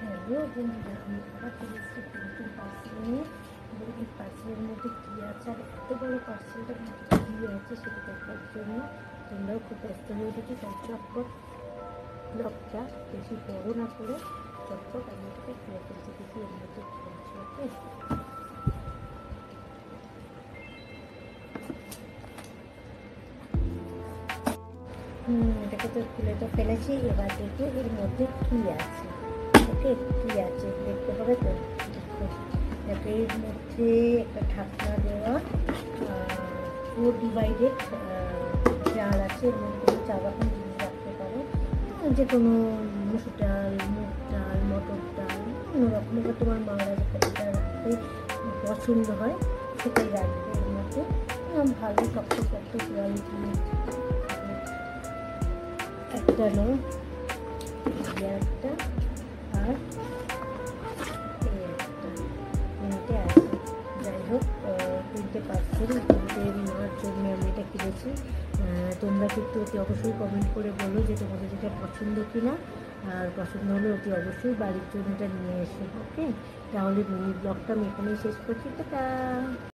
Hello বন্ধুরা, আমি আবার চলে এসেছি নতুন পার্সেল নিয়ে। এই পার্সেলের মধ্যে কী আছে আর এত বড় পার্সেলটার মধ্যে কী আছে সেটা দেখার জন্য তোমরাও খুব ব্যস্ত হয়ে গেছি। তাই চটপট ব্লগটা বেশি বড় না করে চটপট আমি এটাকে খুলে ফেলছি, দেখি এর মধ্যে কী আছে। ওকে, এটাকে তো খুলে তো ফেলেছি, এবার দেখি এর মধ্যে কী আছে। ওকে, কী আছে দেখতে হবে তো। এর মধ্যে একটা ঢাকনা দেওয়া 4 ডিভাইডেড জার আছে। এর মধ্যে তুমি 4 রকম জিনিস রাখতে পারো, যে কোনো মুসুর ডাল, মুগ ডাল, মটর ডাল, অন্য রকম। এবার তোমার মারা যেটা রাখতে পছন্দ হয় সেটাই রাখবে। এর মধ্যে ভালো শক্ত কোয়ালিটি একটা নয়, একটা আর তিনটে আছে। যাই হোক, 3টে পার্সেল, 3টে নেওয়ার জন্য আমি এটা কিনেছি। তোমরা কিন্তু অতি অবশ্যই কমেন্ট করে বলো যে তোমাদের যেটা পছন্দ কিনা, আর পছন্দ হলে অতি অবশ্যই বাড়ির জন্য এটা নিয়ে এসো। ওকে, তাহলে মিনি ব্লগটা আমি এখানেই শেষ করছি। টাটা।